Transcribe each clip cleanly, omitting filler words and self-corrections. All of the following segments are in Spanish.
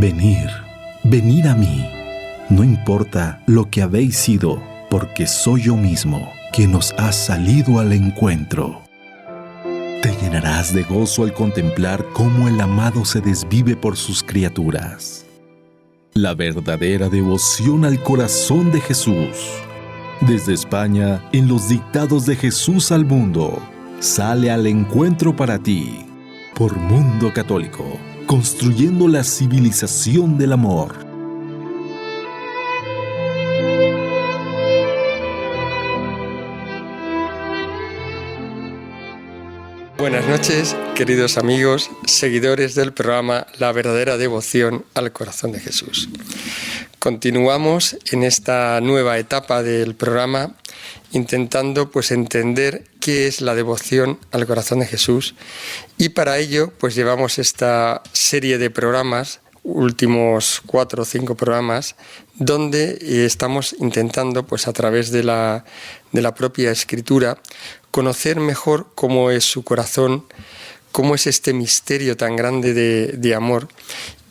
Venid, venid a mí, no importa lo que habéis sido, porque soy yo mismo quien os ha salido al encuentro. Te llenarás de gozo al contemplar cómo el amado se desvive por sus criaturas. La verdadera devoción al corazón de Jesús. Desde España, en los dictados de Jesús al mundo, sale al encuentro para ti, por Mundo Católico, construyendo la civilización del amor. Buenas noches, queridos amigos, seguidores del programa La verdadera devoción al corazón de Jesús. Continuamos en esta nueva etapa del programa intentando entender qué es la devoción al corazón de Jesús, y para ello llevamos esta serie de programas, últimos 4 o 5 programas, donde estamos intentando a través de la propia Escritura conocer mejor cómo es su corazón, cómo es este misterio tan grande de amor,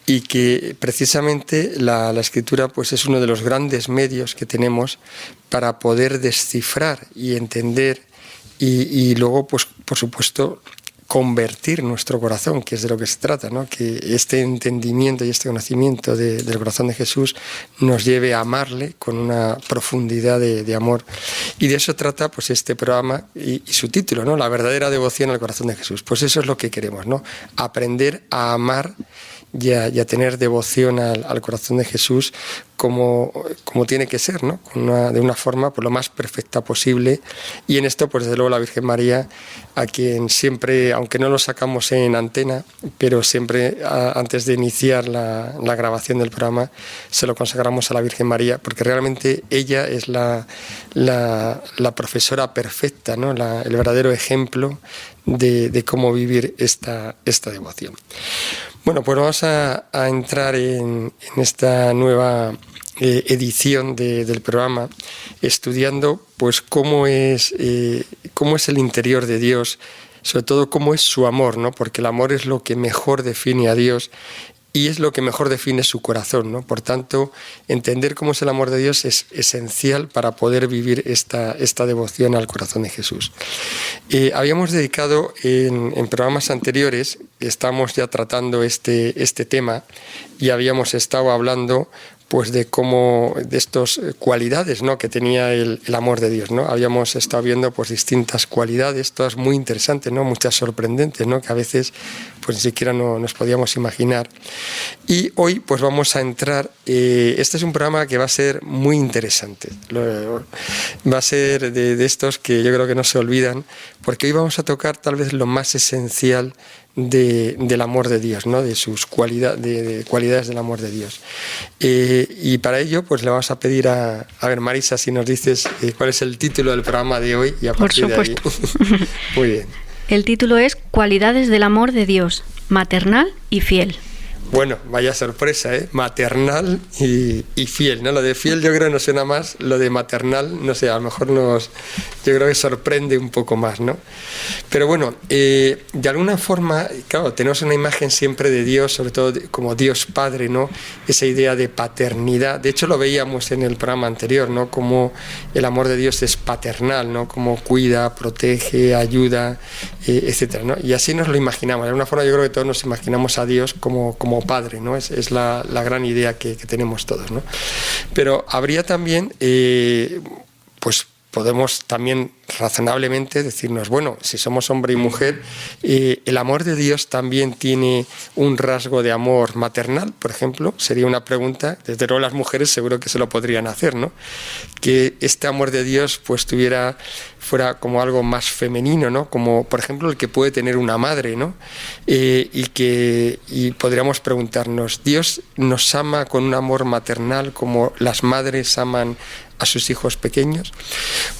y que precisamente la Escritura es uno de los grandes medios que tenemos para poder descifrar y entender y luego, por supuesto, convertir nuestro corazón, que es de lo que se trata, ¿no? Que este entendimiento y este conocimiento del corazón de Jesús nos lleve a amarle con una profundidad de amor. Y de eso trata este programa y su título, ¿no? La verdadera devoción al corazón de Jesús. Pues eso es lo que queremos, ¿no? Aprender a amar y a tener devoción al corazón de Jesús como tiene que ser, ¿no? De una forma lo más perfecta posible. Y en esto, desde luego, la Virgen María, a quien siempre, aunque no lo sacamos en antena, pero siempre antes de iniciar la grabación del programa, se lo consagramos a la Virgen María, porque realmente ella es la profesora perfecta, ¿no? El verdadero ejemplo de cómo vivir esta devoción. Bueno, pues vamos a entrar en esta nueva edición del programa, estudiando cómo es el interior de Dios, sobre todo cómo es su amor, ¿no? Porque el amor es lo que mejor define a Dios y es lo que mejor define su corazón, ¿no? Por tanto, entender cómo es el amor de Dios es esencial para poder vivir esta devoción al corazón de Jesús. Habíamos dedicado en programas anteriores, estamos ya tratando este tema, y habíamos estado hablando de estas cualidades, ¿no? Que tenía el amor de Dios, ¿no? Habíamos estado viendo distintas cualidades, todas muy interesantes, ¿no? Muchas sorprendentes, ¿no? Que a veces ni siquiera no nos podíamos imaginar. Y hoy vamos a entrar, este es un programa que va a ser muy interesante, va a ser de estos que yo creo que no se olvidan, porque hoy vamos a tocar tal vez lo más esencial del amor de Dios, ¿no? De sus cualidades del amor de Dios. Y para ello le vamos a pedir a ver, Marisa, si nos dices cuál es el título del programa de hoy, y a partir de ahí. Muy bien. El título es Cualidades del amor de Dios, maternal y fiel. Bueno, vaya sorpresa, ¿eh? Maternal y fiel, ¿no? Lo de fiel yo creo que nos suena más, lo de maternal, no sé, a lo mejor yo creo que sorprende un poco más, ¿no? Pero bueno, de alguna forma, claro, tenemos una imagen siempre de Dios, sobre todo como Dios Padre, ¿no? Esa idea de paternidad, de hecho lo veíamos en el programa anterior, ¿no? Como el amor de Dios es paternal, ¿no? Como cuida, protege, ayuda, etcétera, ¿no? Y así nos lo imaginamos, de alguna forma yo creo que todos nos imaginamos a Dios como Padre, ¿no? Es la gran idea que tenemos todos, ¿no? Pero habría también, podemos también razonablemente decirnos, bueno, si somos hombre y mujer, el amor de Dios también tiene un rasgo de amor maternal, por ejemplo, sería una pregunta, desde luego las mujeres seguro que se lo podrían hacer, ¿no? Que este amor de Dios fuera como algo más femenino, ¿no? Como por ejemplo el que puede tener una madre, ¿no? Y podríamos preguntarnos, ¿Dios nos ama con un amor maternal como las madres aman a sus hijos pequeños?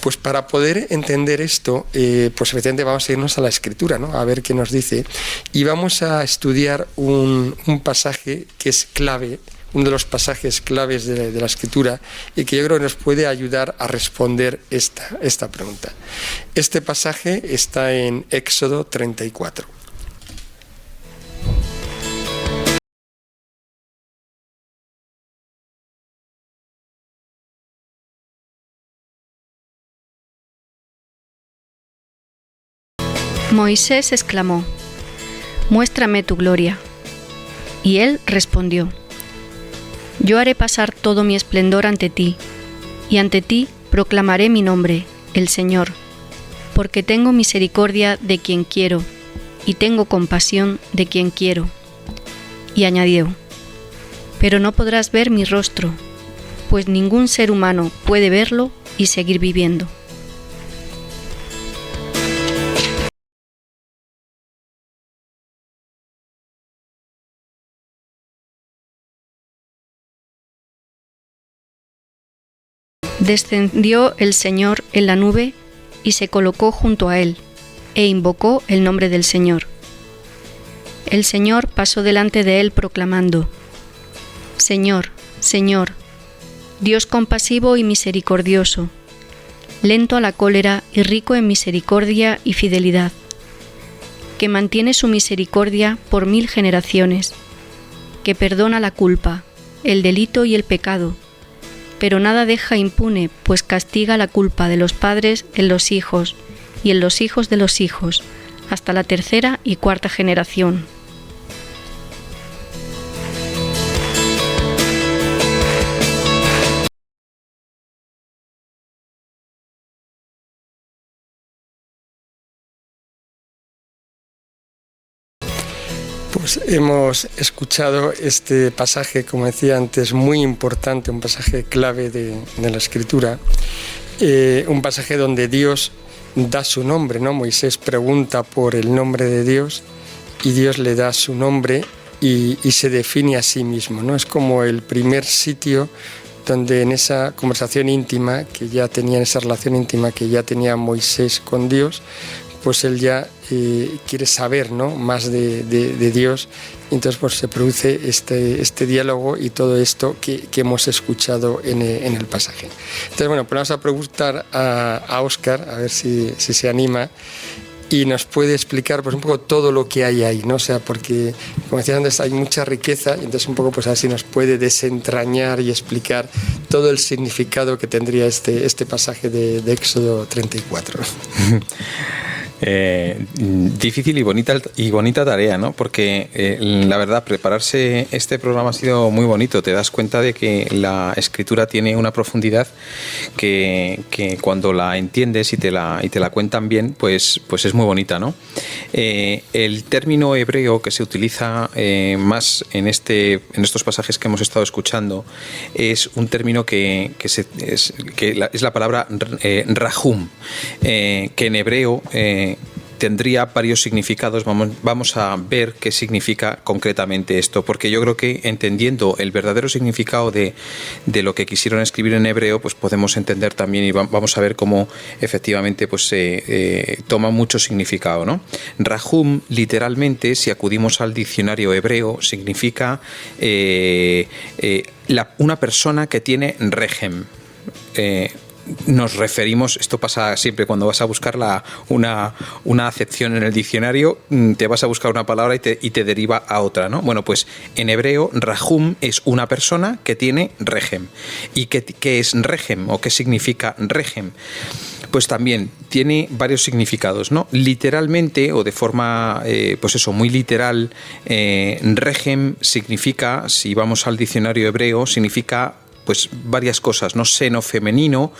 Pues para poder entender esto, efectivamente vamos a irnos a la Escritura, ¿no? A ver qué nos dice, y vamos a estudiar un pasaje que es clave, uno de los pasajes claves de la Escritura, y que yo creo que nos puede ayudar a responder esta pregunta. Este pasaje está en Éxodo 34. Moisés exclamó: «Muéstrame tu gloria». Y él respondió: «Yo haré pasar todo mi esplendor ante ti, y ante ti proclamaré mi nombre, el Señor, porque tengo misericordia de quien quiero, y tengo compasión de quien quiero». Y añadió: «Pero no podrás ver mi rostro, pues ningún ser humano puede verlo y seguir viviendo». Descendió el Señor en la nube y se colocó junto a él, e invocó el nombre del Señor. El Señor pasó delante de él proclamando: «Señor, Señor, Dios compasivo y misericordioso, lento a la cólera y rico en misericordia y fidelidad, que mantiene su misericordia por 1000 generaciones, que perdona la culpa, el delito y el pecado, pero nada deja impune, pues castiga la culpa de los padres en los hijos y en los hijos de los hijos, hasta la 3ª y 4ª generación». Pues hemos escuchado este pasaje, como decía antes, muy importante, un pasaje clave de la Escritura, un pasaje donde Dios da su nombre, ¿no? Moisés pregunta por el nombre de Dios y Dios le da su nombre y se define a sí mismo, ¿no? Es como el primer sitio donde en esa conversación íntima que ya tenía, en esa relación íntima que ya tenía Moisés con Dios, pues él ya quiere saber, ¿no?, más de Dios. Entonces pues se produce este diálogo y todo esto que hemos escuchado en el pasaje. Entonces, bueno, pues vamos a preguntar a Óscar, a ver si se anima y nos puede explicar pues un poco todo lo que hay ahí, ¿no? O sea, porque, como decías antes, hay mucha riqueza, y entonces un poco pues a ver si nos puede desentrañar y explicar todo el significado que tendría este pasaje de Éxodo 34. Difícil y bonita tarea, ¿no? Porque la verdad, prepararse este programa ha sido muy bonito. Te das cuenta de que la escritura tiene una profundidad que cuando la entiendes y te la cuentan bien, pues es muy bonita, ¿no? El término hebreo que se utiliza más en estos pasajes que hemos estado escuchando es un término que es la palabra rahum, que en hebreo tendría varios significados. Vamos a ver qué significa concretamente esto, porque yo creo que entendiendo el verdadero significado de lo que quisieron escribir en hebreo, pues podemos entender también, y vamos a ver cómo efectivamente pues toma mucho significado, ¿no? Rahum, literalmente, si acudimos al diccionario hebreo, significa una persona que tiene regem. Nos referimos, esto pasa siempre cuando vas a buscar una acepción en el diccionario, te vas a buscar una palabra y te deriva a otra, ¿no? Bueno, pues en hebreo, rahum es una persona que tiene regem. ¿Y qué es regem o qué significa regem? Pues también tiene varios significados, ¿no? Literalmente, o de forma, pues eso, muy literal, regem significa, si vamos al diccionario hebreo, significa pues varias cosas, ¿no? Seno femenino,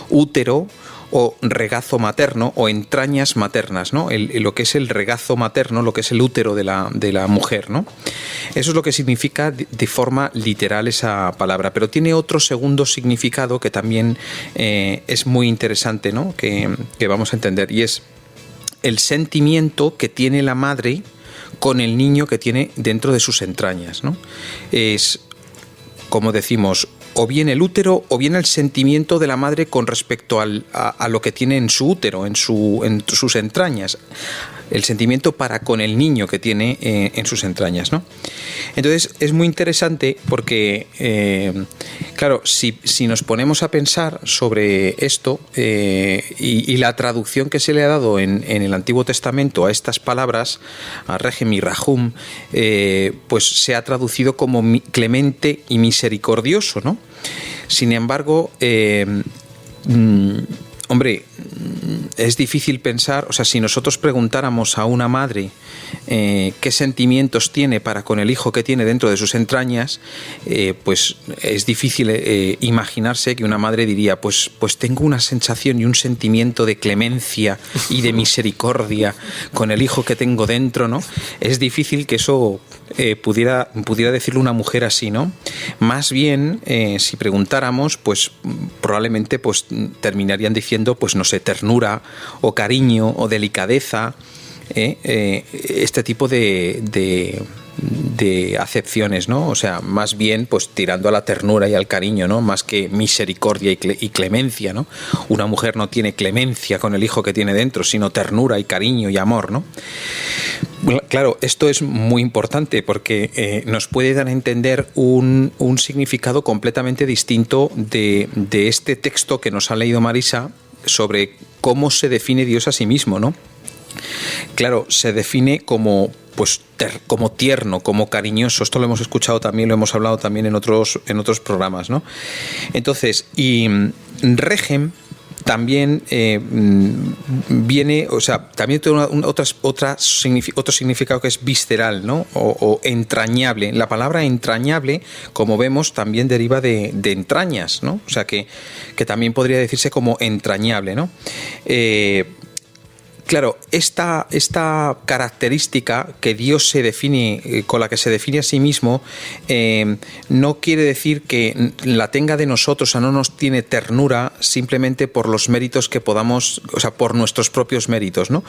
útero o regazo materno o entrañas maternas, ¿no? Lo que es el regazo materno, lo que es el útero de la mujer, ¿no? Eso es lo que significa de forma literal esa palabra, pero tiene otro segundo significado que también es muy interesante, ¿no? Que vamos a entender, y es el sentimiento que tiene la madre con el niño que tiene dentro de sus entrañas, ¿no? Es, como decimos, o bien el útero o bien el sentimiento de la madre con respecto a lo que tiene en su útero, en sus entrañas, el sentimiento para con el niño que tiene en sus entrañas, ¿no? Entonces es muy interesante porque, claro, si nos ponemos a pensar sobre esto y la traducción que se le ha dado en el Antiguo Testamento a estas palabras, a regem y rahum, pues se ha traducido como clemente y misericordioso, ¿no? Sin embargo, hombre, es difícil pensar, o sea, si nosotros preguntáramos a una madre qué sentimientos tiene para con el hijo que tiene dentro de sus entrañas, pues es difícil imaginarse que una madre diría, pues tengo una sensación y un sentimiento de clemencia y de misericordia con el hijo que tengo dentro, ¿no? Es difícil que eso pudiera decirlo una mujer así, ¿no? Más bien, si preguntáramos, pues probablemente pues terminarían diciendo, pues no sé, ternura o cariño o delicadeza, este tipo de acepciones, ¿no? O sea, más bien pues tirando a la ternura y al cariño, ¿no? Más que misericordia y clemencia, ¿no? Una mujer no tiene clemencia con el hijo que tiene dentro, sino ternura y cariño y amor, ¿no? Bueno, claro, esto es muy importante porque nos puede dar a entender un significado completamente distinto de este texto que nos ha leído Marisa sobre cómo se define Dios a sí mismo, ¿no? Claro, se define como como tierno, como cariñoso. Esto lo hemos escuchado también, lo hemos hablado también en otros programas, ¿no? Entonces, y Regem también viene, o sea, también tiene otro significado que es visceral, ¿no? O entrañable. La palabra entrañable, como vemos, también deriva de entrañas, ¿no? O sea, que también podría decirse como entrañable, ¿no? Claro, esta característica que Dios se define, con la que se define a sí mismo, no quiere decir que la tenga de nosotros, o sea, no nos tiene ternura simplemente por los méritos que podamos, o sea, por nuestros propios méritos, ¿no?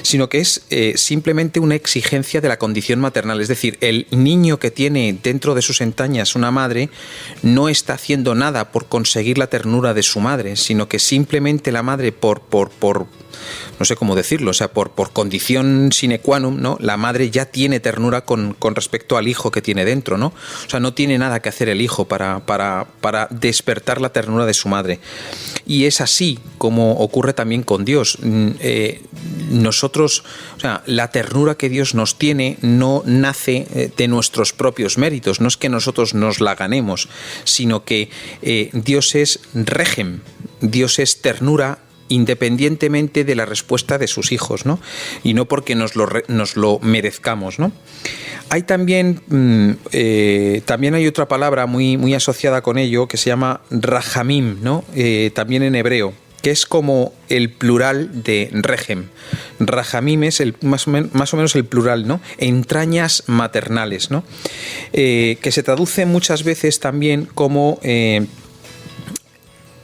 Sino que es simplemente una exigencia de la condición maternal. Es decir, el niño que tiene dentro de sus entrañas una madre no está haciendo nada por conseguir la ternura de su madre, sino que simplemente la madre por no sé cómo decirlo, o sea, por condición sine qua non, ¿no? La madre ya tiene ternura con respecto al hijo que tiene dentro, ¿no? O sea, no tiene nada que hacer el hijo para despertar la ternura de su madre. Y es así como ocurre también con Dios. Nosotros, o sea, la ternura que Dios nos tiene no nace de nuestros propios méritos, no es que nosotros nos la ganemos, sino que Dios es regem, Dios es ternura independientemente de la respuesta de sus hijos, ¿no? Y no porque nos lo merezcamos, ¿no? Hay también hay otra palabra muy asociada con ello que se llama rahamim, ¿no? También en hebreo, que es como el plural de regem. Rahamim es más o menos el plural, ¿no? Entrañas maternales, ¿no? Que se traduce muchas veces también como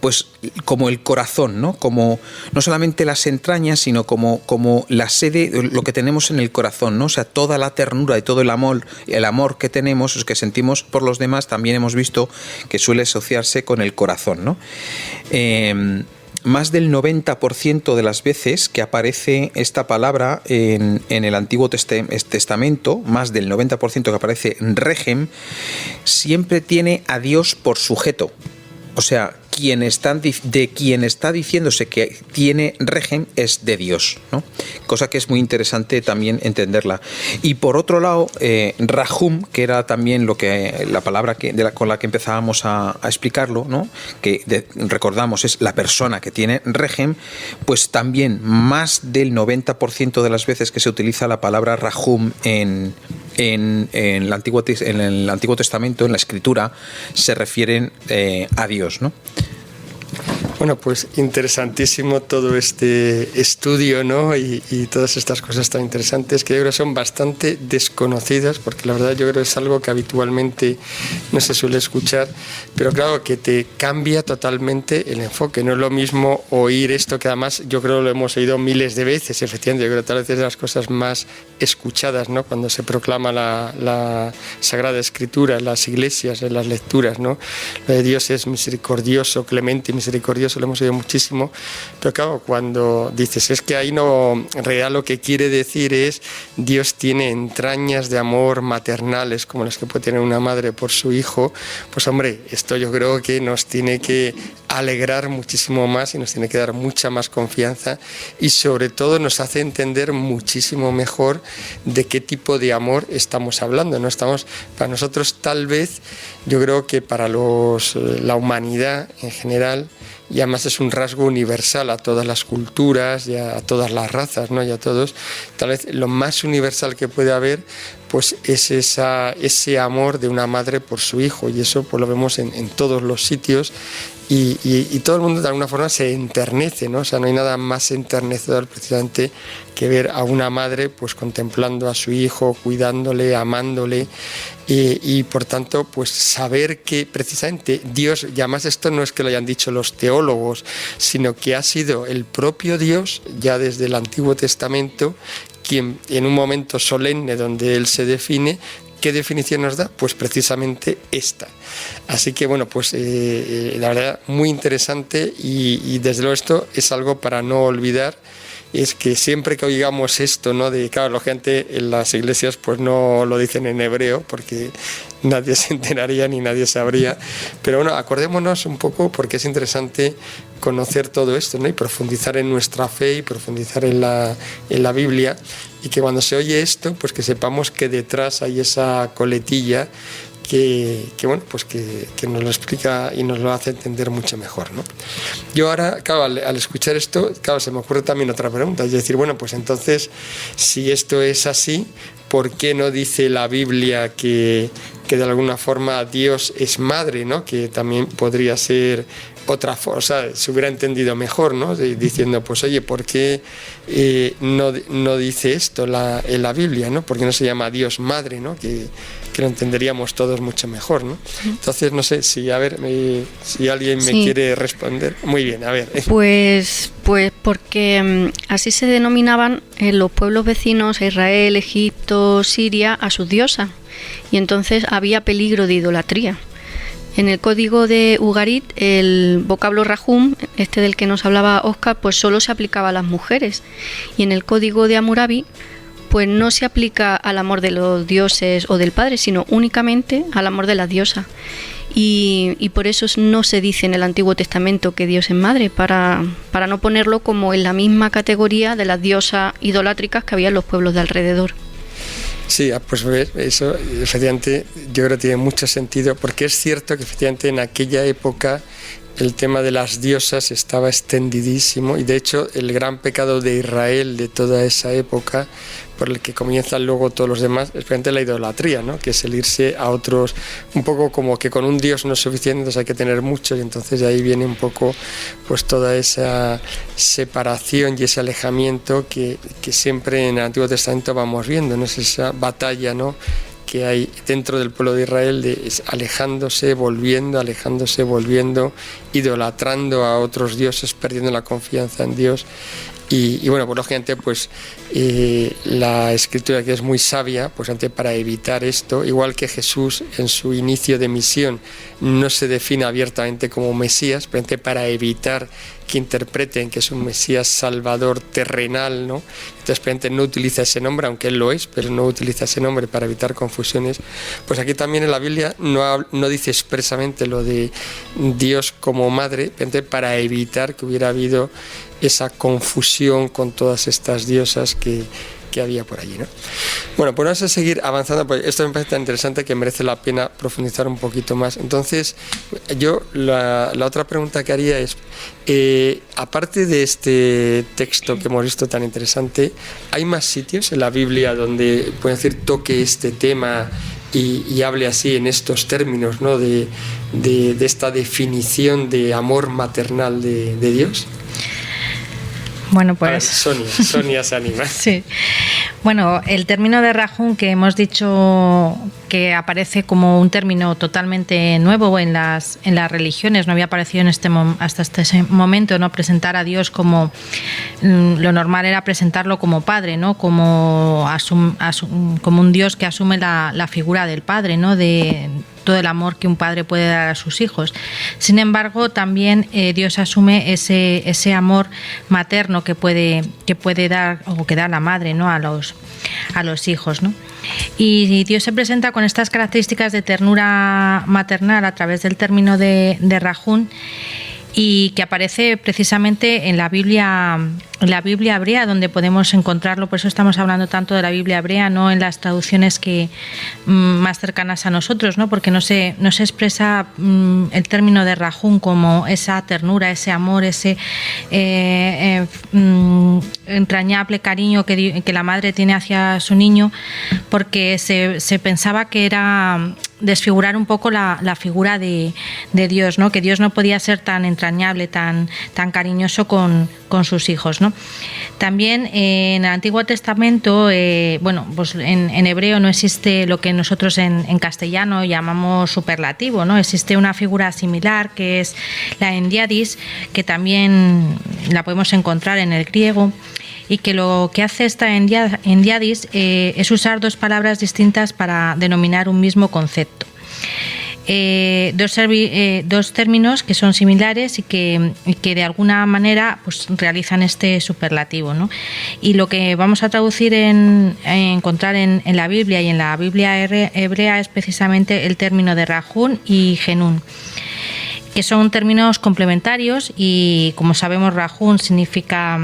pues como el corazón, ¿no? Como no solamente las entrañas, sino como la sede, lo que tenemos en el corazón, ¿no? O sea, toda la ternura y todo el amor que tenemos, que sentimos por los demás, también hemos visto que suele asociarse con el corazón, ¿no? Más del 90% de las veces que aparece esta palabra en el Antiguo Testamento, más del 90% que aparece en regem, siempre tiene a Dios por sujeto. O sea, quien está diciéndose que tiene regem es de Dios, ¿no? Cosa que es muy interesante también entenderla. Y por otro lado, rahum, que era también la palabra con la que empezábamos a explicarlo, ¿no? Que recordamos es la persona que tiene regem, pues también más del 90% de las veces que se utiliza la palabra rahum en el Antiguo Testamento, en la Escritura, se refieren a Dios, ¿no? Bueno, pues interesantísimo todo este estudio, ¿no? Y todas estas cosas tan interesantes que yo creo que son bastante desconocidas, porque la verdad yo creo que es algo que habitualmente no se suele escuchar, pero claro que te cambia totalmente el enfoque. No es lo mismo oír esto, que además yo creo que lo hemos oído miles de veces, efectivamente. Yo creo que tal vez es de las cosas más escuchadas, ¿no? Cuando se proclama la Sagrada Escritura en las iglesias, en las lecturas, ¿no? Lo de Dios es misericordioso, clemente y misericordioso, lo hemos oído muchísimo, pero claro, cuando dices, es que ahí no, en realidad lo que quiere decir es Dios tiene entrañas de amor maternales como las que puede tener una madre por su hijo, pues hombre, esto yo creo que nos tiene que alegrar muchísimo más y nos tiene que dar mucha más confianza, y sobre todo nos hace entender muchísimo mejor de qué tipo de amor estamos hablando, ¿no? Para nosotros, tal vez, yo creo que para la humanidad en general, y además es un rasgo universal a todas las culturas y a todas las razas, ¿no? Y a todos, tal vez lo más universal que puede haber pues es ese amor de una madre por su hijo, y eso pues lo vemos en todos los sitios, y todo el mundo de alguna forma se enternece, ¿no? O sea, no hay nada más enternecedor precisamente que ver a una madre pues contemplando a su hijo, cuidándole, amándole, y por tanto pues saber que precisamente Dios, y además esto no es que lo hayan dicho los teólogos, sino que ha sido el propio Dios ya desde el Antiguo Testamento quien en un momento solemne donde Él se define. ¿Qué definición nos da? Pues precisamente esta. Así que bueno, pues la verdad muy interesante, y desde luego esto es algo para no olvidar. Es que siempre que oigamos esto, ¿no? Claro, la gente en las iglesias pues no lo dicen en hebreo porque nadie se enteraría ni nadie sabría, pero bueno, acordémonos un poco, porque es interesante conocer todo esto, ¿no? Y profundizar en nuestra fe y profundizar en la Biblia, y que cuando se oye esto, pues que sepamos que detrás hay esa coletilla que bueno, pues que nos lo explica y nos lo hace entender mucho mejor, ¿no? Yo ahora, claro, al escuchar esto, claro, se me ocurre también otra pregunta, es decir, bueno, pues entonces, si esto es así, ¿por qué no dice la Biblia que de alguna forma Dios es madre, ¿no? Que también podría ser otra forma, o sea, se hubiera entendido mejor, ¿no? Diciendo, pues oye, ¿por qué no dice esto en la Biblia, ¿no? ¿Por qué no se llama Dios madre, ¿no? Que lo entenderíamos todos mucho mejor, ¿no? Entonces, no sé si, a ver, si alguien me quiere responder. Muy bien, a ver. Pues porque así se denominaban los pueblos vecinos a Israel, Egipto, Siria, a sus diosas, y entonces había peligro de idolatría. En el código de Ugarit, el vocablo Rahum, del que nos hablaba Óscar, pues solo se aplicaba a las mujeres, y en el código de Hammurabi pues no se aplica al amor de los dioses o del padre, sino únicamente al amor de las diosas. Y por eso no se dice en el Antiguo Testamento que Dios es madre, para no ponerlo como en la misma categoría de las diosas idolátricas que había en los pueblos de alrededor. Sí, pues eso efectivamente yo creo que tiene mucho sentido, porque es cierto que efectivamente en aquella época el tema de las diosas estaba extendidísimo, y de hecho el gran pecado de Israel de toda esa época, por el que comienzan luego todos los demás, es precisamente la idolatría, ¿no? Que es el irse a otros, un poco como que con un Dios no es suficiente, entonces hay que tener muchos, y entonces de ahí viene un poco pues toda esa separación y ese alejamiento que siempre en el Antiguo Testamento vamos viendo, ¿no? Es esa batalla, ¿no?, que hay dentro del pueblo de Israel, alejándose, volviendo, idolatrando a otros dioses, perdiendo la confianza en Dios. Y bueno, pues lógicamente pues la Escritura, que es muy sabia, pues antes para evitar esto, igual que Jesús en su inicio de misión no se define abiertamente como Mesías, pero antes para evitar que interpreten que es un Mesías salvador terrenal, ¿no? Entonces precisamente no utiliza ese nombre, aunque él lo es, pero no utiliza ese nombre para evitar confusiones. Pues aquí también en la Biblia no dice expresamente lo de Dios como madre, precisamente para evitar que hubiera habido esa confusión con todas estas diosas que había por allí, ¿no? Bueno, pues vamos a seguir avanzando, pues esto me parece tan interesante que merece la pena profundizar un poquito más. Entonces, yo la otra pregunta que haría es, aparte de este texto que hemos visto tan interesante, ¿hay más sitios en la Biblia donde, pueden decir, toque este tema y hable así en estos términos, ¿no?, de esta definición de amor maternal de Dios? Bueno, pues... A ver, Sonia se anima. Sí. Bueno, el término de Rahum, que hemos dicho que aparece como un término totalmente nuevo en las religiones, no había aparecido hasta este momento, ¿no? Presentar a Dios como... Lo normal era presentarlo como padre, ¿no? Como un Dios que asume la figura del padre, ¿no? De todo el amor que un padre puede dar a sus hijos. Sin embargo, también Dios asume ese amor materno que puede dar, o que da la madre, ¿no?, a los hijos, ¿no? Y Dios se presenta con estas características de ternura maternal a través del término de Rahum, y que aparece precisamente en la Biblia hebrea, donde podemos encontrarlo. Por eso estamos hablando tanto de la Biblia hebrea, no en las traducciones que más cercanas a nosotros, ¿no? Porque no se expresa el término de rajún como esa ternura, ese amor, ese entrañable cariño que la madre tiene hacia su niño, porque se pensaba que era desfigurar un poco la figura de Dios, ¿no? Que Dios no podía ser tan entrañable, tan cariñoso con sus hijos, ¿no? También en el Antiguo Testamento, pues en hebreo no existe lo que nosotros en castellano llamamos superlativo, ¿no? Existe una figura similar que es la endiadis, que también la podemos encontrar en el griego, y que lo que hace esta endiadis es usar dos palabras distintas para denominar un mismo concepto. Dos términos que son similares y que de alguna manera pues realizan este superlativo, ¿no? Y lo que vamos a traducir encontrar en la Biblia y en la Biblia hebrea es precisamente el término de rajún y genún, que son términos complementarios, y como sabemos rajún significa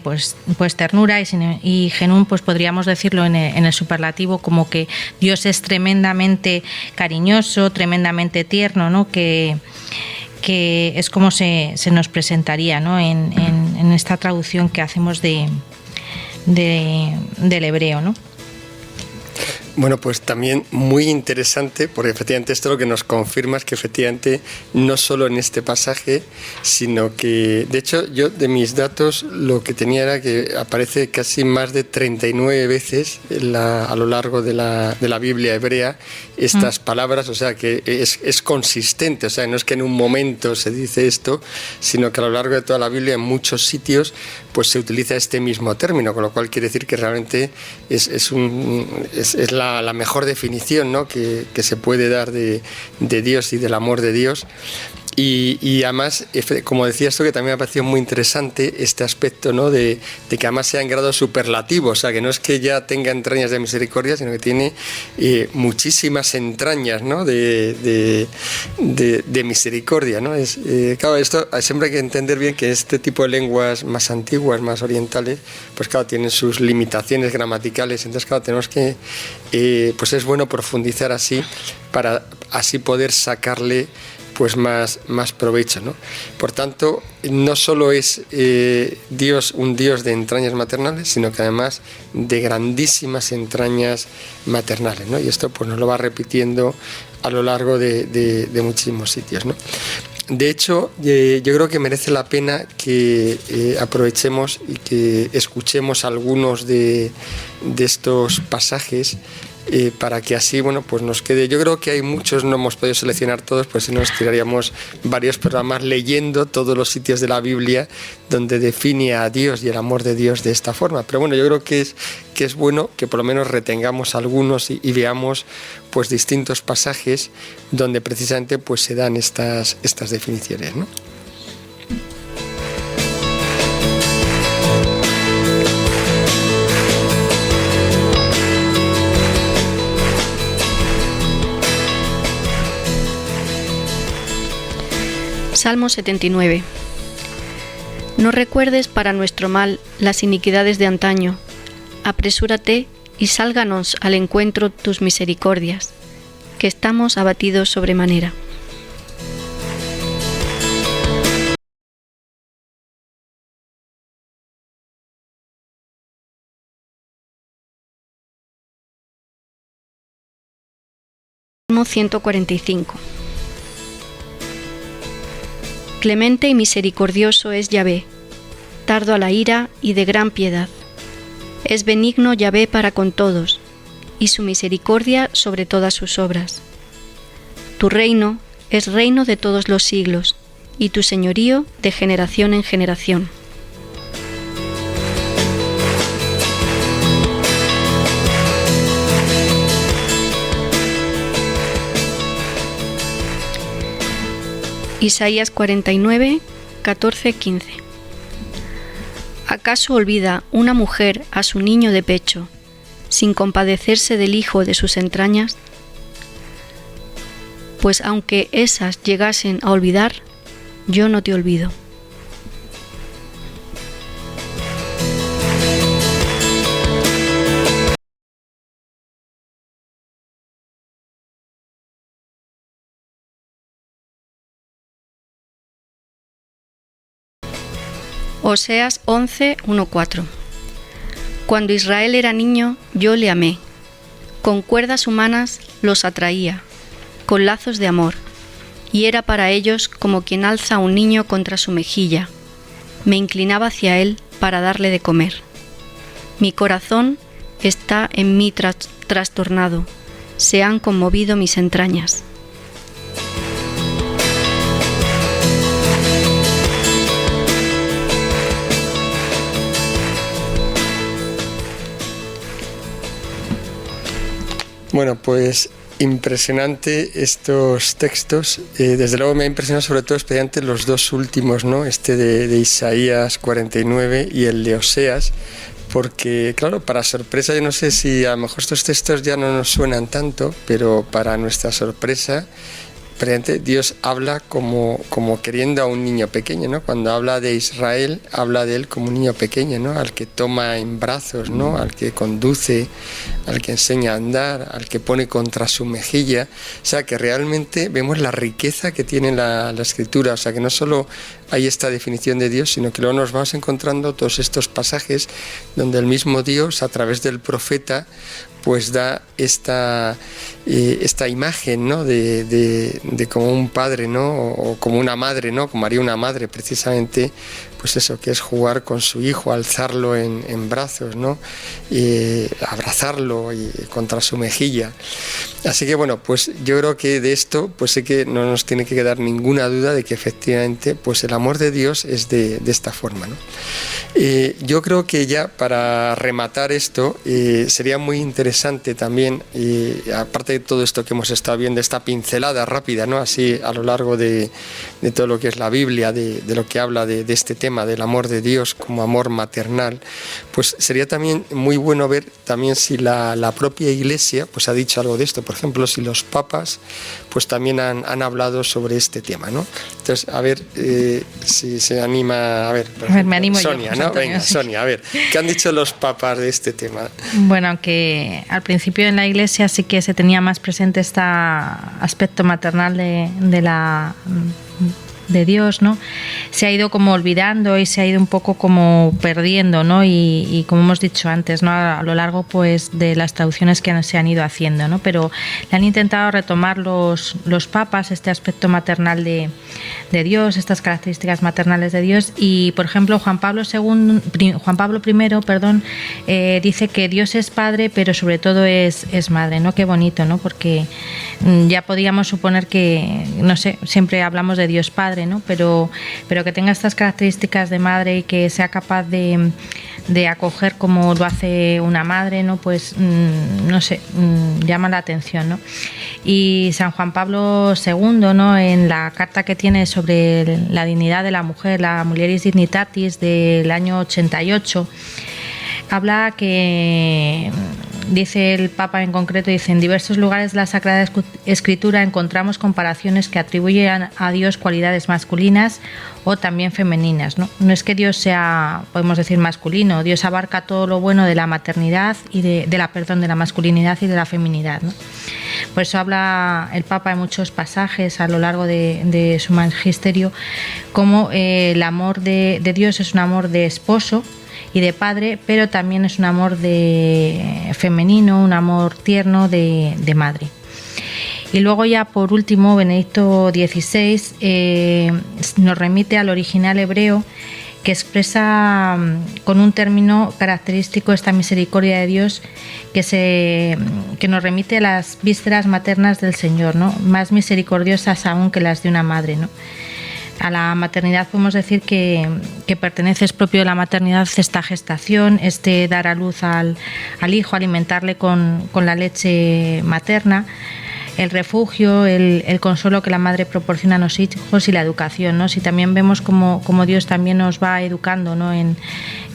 pues ternura, y genún pues podríamos decirlo en el superlativo como que Dios es tremendamente cariñoso, tremendamente tierno, ¿no? Que es como se nos presentaría, ¿no? en esta traducción que hacemos del hebreo, ¿no? Bueno, pues también muy interesante, porque efectivamente esto lo que nos confirma es que efectivamente no solo en este pasaje, sino que, de hecho, yo de mis datos lo que tenía era que aparece casi más de 39 veces a lo largo de la Biblia hebrea estas palabras, o sea que es consistente, o sea, no es que en un momento se dice esto, sino que a lo largo de toda la Biblia en muchos sitios pues se utiliza este mismo término, con lo cual quiere decir que realmente es la mejor definición, ¿no? que se puede dar de Dios y del amor de Dios. Y además, como decía esto, que también me ha parecido muy interesante este aspecto, ¿no? de que además sea en grado superlativo, o sea, que no es que ya tenga entrañas de misericordia, sino que tiene muchísimas entrañas, ¿no? de misericordia, ¿no? Claro, esto siempre hay que entender bien que este tipo de lenguas más antiguas, más orientales, pues claro, tienen sus limitaciones gramaticales, entonces claro, tenemos que, pues es bueno profundizar así, para así poder sacarle pues más provecho, ¿no? Por tanto, no solo es Dios un Dios de entrañas maternales, sino que además de grandísimas entrañas maternales, ¿no? Y esto pues nos lo va repitiendo a lo largo de muchísimos sitios, ¿no? De hecho, yo creo que merece la pena que aprovechemos y que escuchemos algunos de estos pasajes, para que así, bueno, pues nos quede. Yo creo que hay muchos, no hemos podido seleccionar todos, pues si nos tiraríamos varios programas leyendo todos los sitios de la Biblia donde define a Dios y el amor de Dios de esta forma. Pero bueno, yo creo que es bueno que por lo menos retengamos algunos y veamos pues distintos pasajes donde precisamente pues se dan estas definiciones, ¿no? Salmo 79. No recuerdes para nuestro mal las iniquidades de antaño. Apresúrate y sálganos al encuentro tus misericordias, que estamos abatidos sobremanera. Salmo 145. Clemente y misericordioso es Yahvé, tardo a la ira y de gran piedad. Es benigno Yahvé para con todos, y su misericordia sobre todas sus obras. Tu reino es reino de todos los siglos, y tu señorío de generación en generación. Isaías 49, 14, 15. ¿Acaso olvida una mujer a su niño de pecho, sin compadecerse del hijo de sus entrañas? Pues aunque ésas llegasen a olvidar, yo no te olvido. Oseas 11, 1-4. Cuando Israel era niño, yo le amé. Con cuerdas humanas los atraía, con lazos de amor, y era para ellos como quien alza a un niño contra su mejilla. Me inclinaba hacia él para darle de comer. Mi corazón está en mí trastornado, se han conmovido mis entrañas. Bueno, pues impresionante estos textos. Desde luego me ha impresionado sobre todo especialmente los dos últimos, ¿no? Este de Isaías 49 y el de Oseas, porque claro, para sorpresa, yo no sé si a lo mejor estos textos ya no nos suenan tanto, pero para nuestra sorpresa, Dios habla como queriendo a un niño pequeño, ¿no? Cuando habla de Israel, habla de él como un niño pequeño, ¿no? Al que toma en brazos, ¿no? Al que conduce, al que enseña a andar, al que pone contra su mejilla. O sea, que realmente vemos la riqueza que tiene la Escritura. O sea, que no solo hay esta definición de Dios, sino que luego nos vamos encontrando todos estos pasajes donde el mismo Dios, a través del profeta, pues da esta imagen, ¿no? de como un padre, ¿no? O como una madre, ¿no? Como haría una madre precisamente, pues eso, que es jugar con su hijo, alzarlo en brazos, ¿no? Abrazarlo y contra su mejilla. Así que bueno, pues yo creo que de esto, pues sé que no nos tiene que quedar ninguna duda de que efectivamente, pues el amor de Dios es de esta forma, ¿no? Yo creo que ya para rematar esto, sería muy interesante también, aparte de todo esto que hemos estado viendo, esta pincelada rápida, ¿no? Así a lo largo de todo lo que es la Biblia, de lo que habla de este tema del amor de Dios como amor maternal, pues sería también muy bueno ver también si la propia Iglesia pues ha dicho algo de esto. Por ejemplo, si los papas pues también han hablado sobre este tema, ¿no? Entonces, a ver si se anima, a ver, me animo Sonia, yo, ¿no? Venga, Sonia, a ver, ¿qué han dicho los papas de este tema? Bueno, aunque al principio en la Iglesia sí que se tenía más presente este aspecto maternal de Dios, ¿no? Se ha ido como olvidando y se ha ido un poco como perdiendo, ¿no? Y como hemos dicho antes, ¿no? A lo largo pues de las traducciones que se han ido haciendo, ¿no? Pero le han intentado retomar los papas este aspecto maternal de Dios, estas características maternales de Dios. Y por ejemplo Juan Pablo I, dice que Dios es padre, pero sobre todo es madre, ¿no? Qué bonito, ¿no? Porque ya podíamos suponer que, no sé, siempre hablamos de Dios Padre, ¿no? Pero que tenga estas características de madre y que sea capaz de acoger como lo hace una madre, ¿no? Pues no sé, llama la atención, ¿no? Y San Juan Pablo II, ¿no? En la carta que tiene sobre la dignidad de la mujer, la Mulieris Dignitatis del año 88, habla que, dice el Papa en concreto, dice: en diversos lugares de la Sagrada Escritura encontramos comparaciones que atribuyen a Dios cualidades masculinas o también femeninas, ¿no? No es que Dios sea, podemos decir, masculino. Dios abarca todo lo bueno de la maternidad y de la masculinidad y de la feminidad, ¿no? Por eso habla el Papa en muchos pasajes a lo largo de su magisterio como el amor de Dios es un amor de esposo y de padre, pero también es un amor de femenino, un amor tierno de madre. Y luego ya por último, Benedicto XVI nos remite al original hebreo, que expresa con un término característico esta misericordia de Dios que nos remite a las vísceras maternas del Señor, ¿no? Más misericordiosas aún que las de una madre, ¿no? A la maternidad podemos decir que pertenece, es propio de la maternidad esta gestación, este dar a luz al hijo, alimentarle con la leche materna, el refugio, el consuelo que la madre proporciona a los hijos y la educación, ¿no? Si también vemos como Dios también nos va educando, ¿no?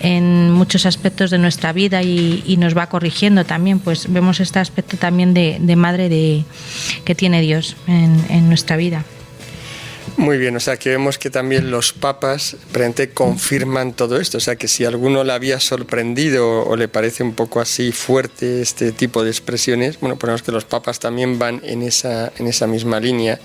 en muchos aspectos de nuestra vida y nos va corrigiendo también, pues vemos este aspecto también de madre que tiene Dios en nuestra vida. Muy bien, o sea que vemos que también los papas realmente confirman todo esto, o sea que si a alguno le había sorprendido o le parece un poco así fuerte este tipo de expresiones, bueno, ponemos que los papas también van en esa misma línea.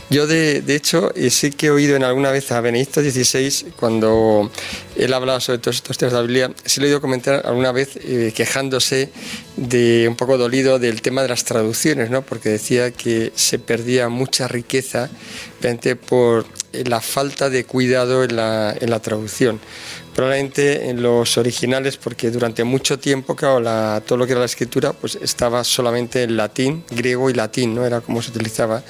Yo de hecho sí que he oído en alguna vez a Benedicto XVI, cuando él hablaba sobre todos estos temas de la Biblia, sí lo he oído comentar alguna vez quejándose de un poco dolido del tema de las traducciones, ¿no? Porque decía que se perdía mucha riqueza por la falta de cuidado en la traducción. Probablemente en los originales, porque durante mucho tiempo, claro, todo lo que era la escritura pues estaba solamente en latín, griego y latín, ¿no? Era como se utilizaba.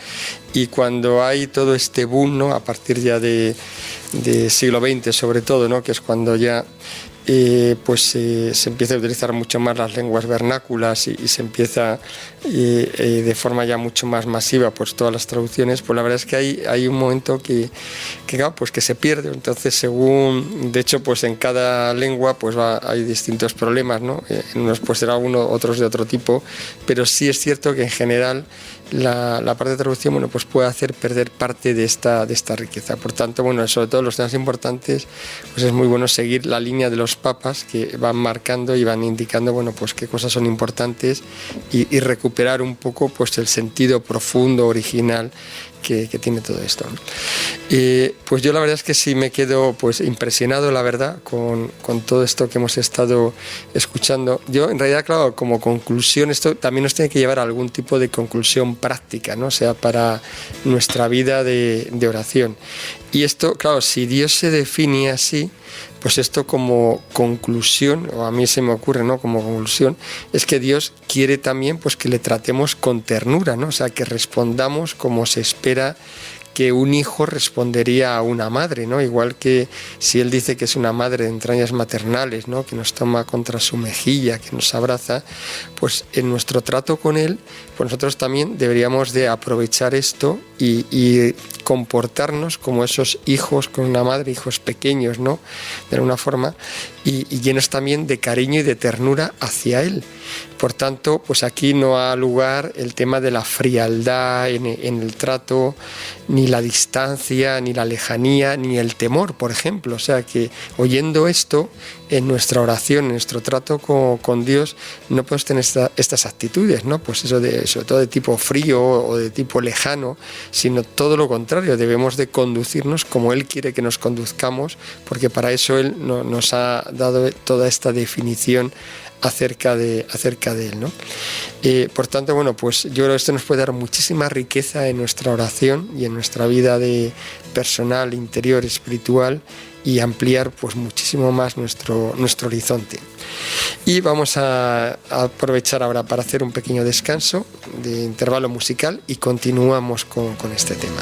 Y cuando hay todo este boom, ¿no? A partir ya de siglo XX sobre todo, ¿no? Que es cuando ya se empieza a utilizar mucho más las lenguas vernáculas y se empieza de forma ya mucho más masiva pues todas las traducciones, pues la verdad es que hay un momento que claro, pues que se pierde. Entonces de hecho pues en cada lengua pues hay distintos problemas, ¿no? En unos pues será uno, otros de otro tipo, pero sí es cierto que en general la parte de traducción, bueno, pues puede hacer perder parte de esta riqueza. Por tanto, bueno, sobre todo los temas importantes, pues es muy bueno seguir la línea de los papas que van marcando y van indicando, bueno, pues qué cosas son importantes y recuperar un poco pues el sentido profundo, original que tiene todo esto, ¿no? Pues yo la verdad es que sí me quedo pues impresionado, la verdad, con todo esto que hemos estado escuchando. Yo en realidad, claro, como conclusión, esto también nos tiene que llevar a algún tipo de conclusión práctica, ¿no? O sea, para nuestra vida de oración. Y esto, claro, si Dios se define así, pues esto como conclusión, o a mí se me ocurre, ¿no? Como conclusión, es que Dios quiere también pues que le tratemos con ternura, ¿no? O sea, que respondamos como se espera que un hijo respondería a una madre, ¿no? Igual que si él dice que es una madre de entrañas maternales, ¿no? Que nos toma contra su mejilla, que nos abraza, pues en nuestro trato con él, pues nosotros también deberíamos de aprovechar esto y comportarnos como esos hijos con una madre, hijos pequeños, ¿no? De alguna forma, y llenos también de cariño y de ternura hacia él. Por tanto, pues aquí no ha lugar el tema de la frialdad en el trato, ni la distancia, ni la lejanía, ni el temor, por ejemplo. O sea que oyendo esto, en nuestra oración, en nuestro trato con Dios, no podemos tener estas actitudes, ¿no? Pues eso sobre todo de tipo frío o de tipo lejano, sino todo lo contrario. Debemos de conducirnos como Él quiere que nos conduzcamos, porque para eso Él nos ha dado toda esta definición acerca de él, ¿no? Por tanto, bueno, pues yo creo que esto nos puede dar muchísima riqueza en nuestra oración y en nuestra vida de personal, interior, espiritual, y ampliar pues muchísimo más nuestro horizonte. Y vamos a aprovechar ahora para hacer un pequeño descanso de intervalo musical y continuamos con este tema.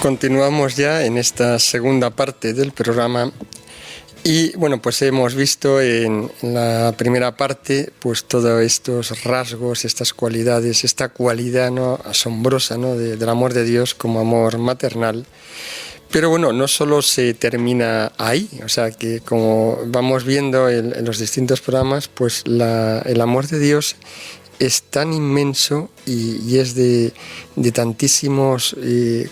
Continuamos ya en esta segunda parte del programa y bueno, pues hemos visto en la primera parte pues todos estos rasgos, estas cualidades, esta cualidad, ¿no?, asombrosa, ¿no?, del amor de Dios como amor maternal. Pero bueno, no solo se termina ahí, o sea que como vamos viendo en los distintos programas, pues el amor de Dios es tan inmenso y es de tantísimas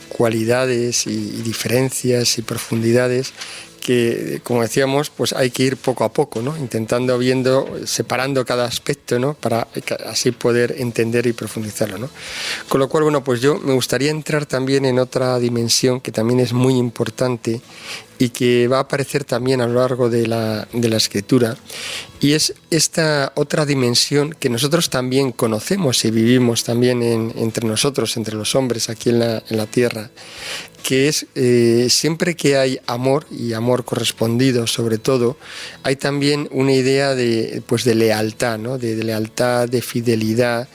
cualidades y diferencias y profundidades que, como decíamos, pues hay que ir poco a poco, ¿no?, intentando separando cada aspecto, ¿no?, para así poder entender y profundizarlo, ¿no? Con lo cual, bueno, pues yo me gustaría entrar también en otra dimensión que también es muy importante y que va a aparecer también a lo largo de la Escritura, y es esta otra dimensión que nosotros también conocemos y vivimos también entre nosotros, entre los hombres aquí en la tierra, que es siempre que hay amor, y amor correspondido sobre todo, hay también una idea de lealtad, ¿no?, de lealtad, de fidelidad,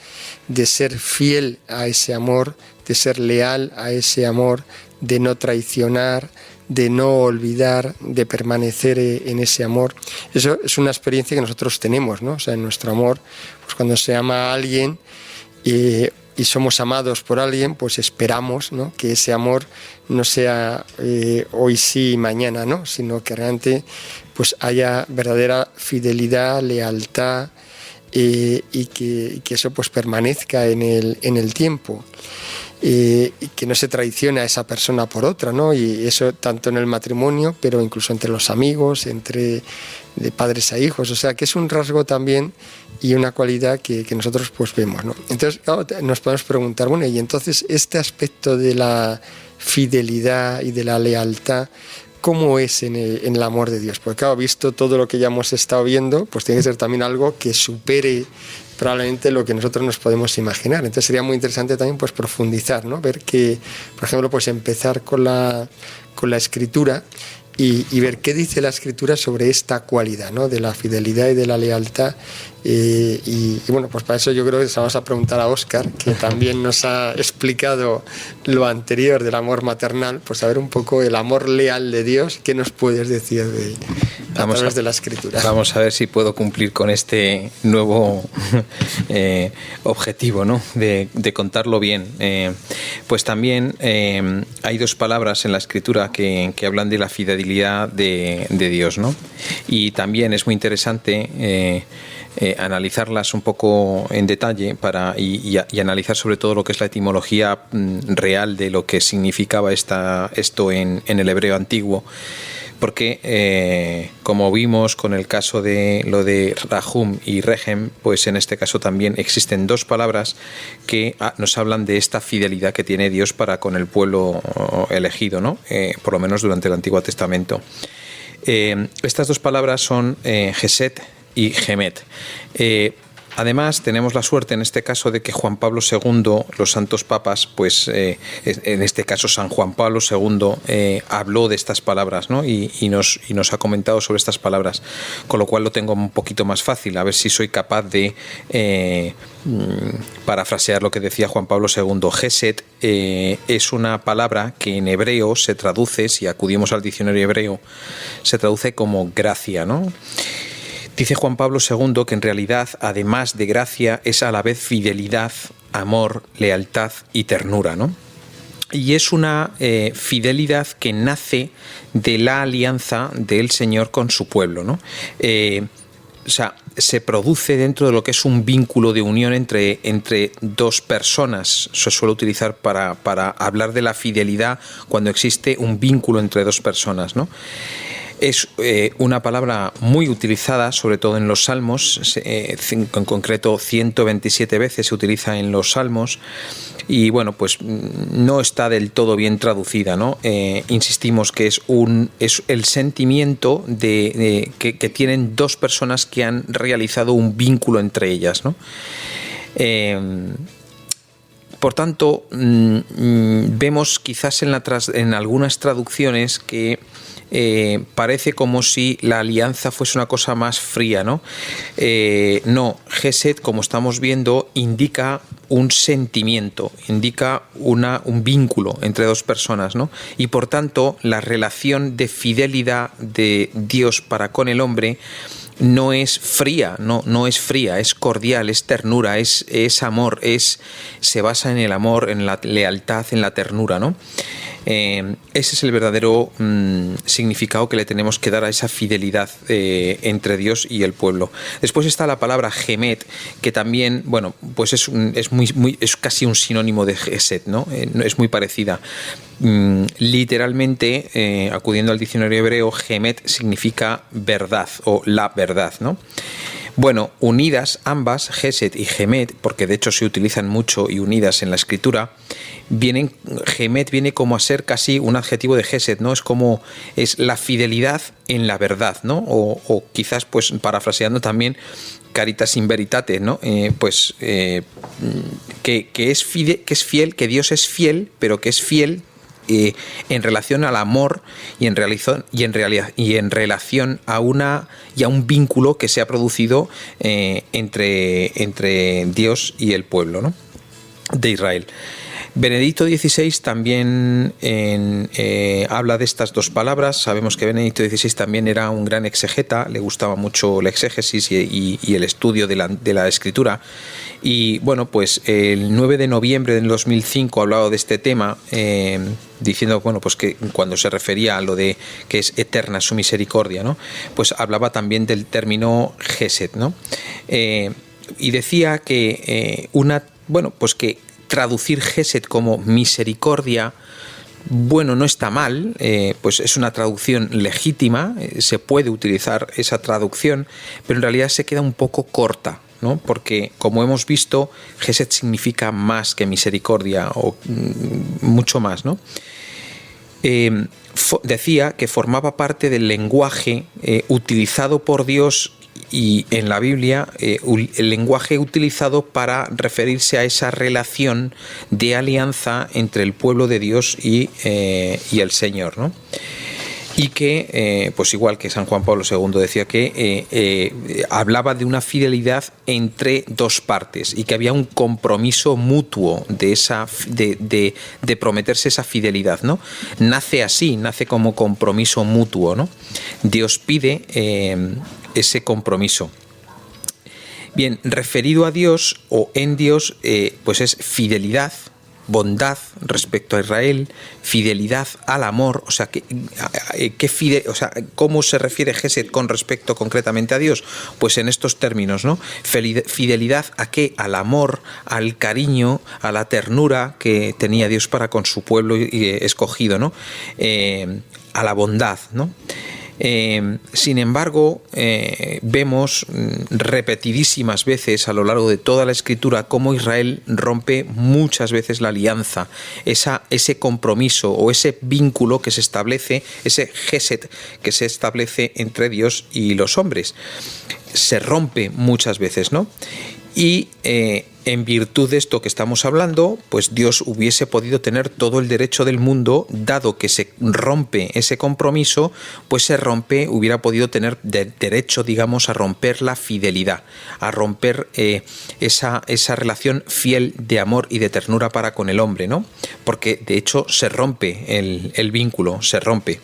de ser fiel a ese amor, de ser leal a ese amor, de no traicionar, de no olvidar, de permanecer en ese amor. Eso es una experiencia que nosotros tenemos, ¿no? O sea, en nuestro amor, pues cuando se ama a alguien y somos amados por alguien, pues esperamos, ¿no?, que ese amor no sea hoy sí y mañana no, sino que realmente pues haya verdadera fidelidad, lealtad, y que eso pues permanezca en el tiempo. Y que no se traicione a esa persona por otra, ¿no? Y eso tanto en el matrimonio, pero incluso entre los amigos, entre de padres a hijos. O sea, que es un rasgo también y una cualidad que nosotros pues vemos, ¿no? Entonces, claro, nos podemos preguntar, bueno, y entonces este aspecto de la fidelidad y de la lealtad, ¿cómo es en el amor de Dios? Porque claro, visto todo lo que ya hemos estado viendo, pues tiene que ser también algo que supere probablemente lo que nosotros nos podemos imaginar. Entonces sería muy interesante también pues profundizar, ¿no? Ver que, por ejemplo, pues empezar con la Escritura y ver qué dice la Escritura sobre esta cualidad, ¿no?, de la fidelidad y de la lealtad. Y bueno, pues para eso yo creo que les vamos a preguntar a Óscar, que también nos ha explicado lo anterior del amor maternal, pues a ver un poco el amor leal de Dios. ¿Qué nos puedes decir a través de la Escritura? Vamos a ver si puedo cumplir con este nuevo objetivo, ¿no?, de contarlo bien. Pues también hay dos palabras en la Escritura que hablan de la fidelidad de Dios, ¿no? Y también es muy interesante analizarlas un poco en detalle y analizar sobre todo lo que es la etimología real de lo que significaba esto en el hebreo antiguo, porque como vimos con el caso de lo de Rahum y Regem, pues en este caso también existen dos palabras que nos hablan de esta fidelidad que tiene Dios para con el pueblo elegido, ¿no? Por lo menos durante el Antiguo Testamento. Estas dos palabras son Geset y Gemet. Además, tenemos la suerte en este caso de que Juan Pablo II, los santos papas, pues en este caso San Juan Pablo II habló de estas palabras, ¿no? y nos ha comentado sobre estas palabras, con lo cual lo tengo un poquito más fácil, a ver si soy capaz de parafrasear lo que decía Juan Pablo II. Geset es una palabra que en hebreo se traduce, si acudimos al diccionario hebreo, se traduce como gracia, ¿no? Dice Juan Pablo II que en realidad, además de gracia, es a la vez fidelidad, amor, lealtad y ternura, ¿no? Y es una fidelidad que nace de la alianza del Señor con su pueblo, ¿no? O sea, se produce dentro de lo que es un vínculo de unión entre dos personas. Se suele utilizar para hablar de la fidelidad cuando existe un vínculo entre dos personas, ¿no? Es una palabra muy utilizada, sobre todo en los Salmos, en concreto 127 veces se utiliza en los Salmos, y bueno, pues no está del todo bien traducida, ¿no? Insistimos que es el sentimiento que tienen dos personas que han realizado un vínculo entre ellas, ¿no? Por tanto, vemos quizás en algunas traducciones que parece como si la alianza fuese una cosa más fría, ¿no? No, Geset, como estamos viendo, indica un sentimiento, indica un vínculo entre dos personas, ¿no? Y por tanto, la relación de fidelidad de Dios para con el hombre no es fría, no es fría, es cordial, es ternura, es amor, se basa en el amor, en la lealtad, en la ternura, ¿no? Ese es el verdadero significado que le tenemos que dar a esa fidelidad entre Dios y el pueblo. Después está la palabra Gemet, que también, bueno, pues es casi un sinónimo de Gesed, ¿no? Es muy parecida. Literalmente, acudiendo al diccionario hebreo, Gemet significa verdad o la verdad, ¿no? Bueno, unidas ambas, Gesed y Gemet, porque de hecho se utilizan mucho y unidas en la escritura, Gemet viene como a ser casi un adjetivo de Gesed, ¿no? Es la fidelidad en la verdad, ¿no? O quizás, pues parafraseando también, Caritas in veritate, ¿no? Que es fiel, que Dios es fiel, pero que es fiel en relación al amor y en relación a un vínculo que se ha producido entre Dios y el pueblo, ¿no? De Israel. Benedicto XVI también habla de estas dos palabras. Sabemos que Benedicto XVI también era un gran exegeta, le gustaba mucho la exégesis y el estudio de la escritura. Y bueno, pues el 9 de noviembre del 2005 ha hablado de este tema, diciendo, bueno, pues que cuando se refería a lo de que es eterna su misericordia, ¿no? Pues hablaba también del término Gesed, ¿no? Y decía que que traducir Gesed como misericordia, bueno, no está mal, pues es una traducción legítima, se puede utilizar esa traducción, pero en realidad se queda un poco corta, ¿no? Porque, como hemos visto, Gesed significa más que misericordia, o mucho más, ¿no? Decía que formaba parte del lenguaje utilizado por Dios y en la Biblia, el lenguaje utilizado para referirse a esa relación de alianza entre el pueblo de Dios y el Señor, ¿no? Y que, pues igual que San Juan Pablo II decía que hablaba de una fidelidad entre dos partes y que había un compromiso mutuo de prometerse esa fidelidad, ¿no? Nace como compromiso mutuo, ¿no? Dios pide ese compromiso. Bien, referido a Dios o en Dios, pues es fidelidad, bondad respecto a Israel, fidelidad al amor, o sea, ¿cómo se refiere Gesed con respecto concretamente a Dios? Pues en estos términos, ¿no? Fidelidad ¿a qué? Al amor, al cariño, a la ternura que tenía Dios para con su pueblo escogido, ¿no? A la bondad, ¿no? Sin embargo, vemos repetidísimas veces a lo largo de toda la Escritura cómo Israel rompe muchas veces la alianza, ese compromiso o ese vínculo que se establece, ese Gesed que se establece entre Dios y los hombres. Se rompe muchas veces, ¿no? Y en virtud de esto que estamos hablando, pues Dios hubiese podido tener todo el derecho del mundo, dado que se rompe ese compromiso, pues hubiera podido tener derecho, digamos, a romper la fidelidad, a romper esa relación fiel de amor y de ternura para con el hombre, ¿no? Porque de hecho se rompe el vínculo, se rompe.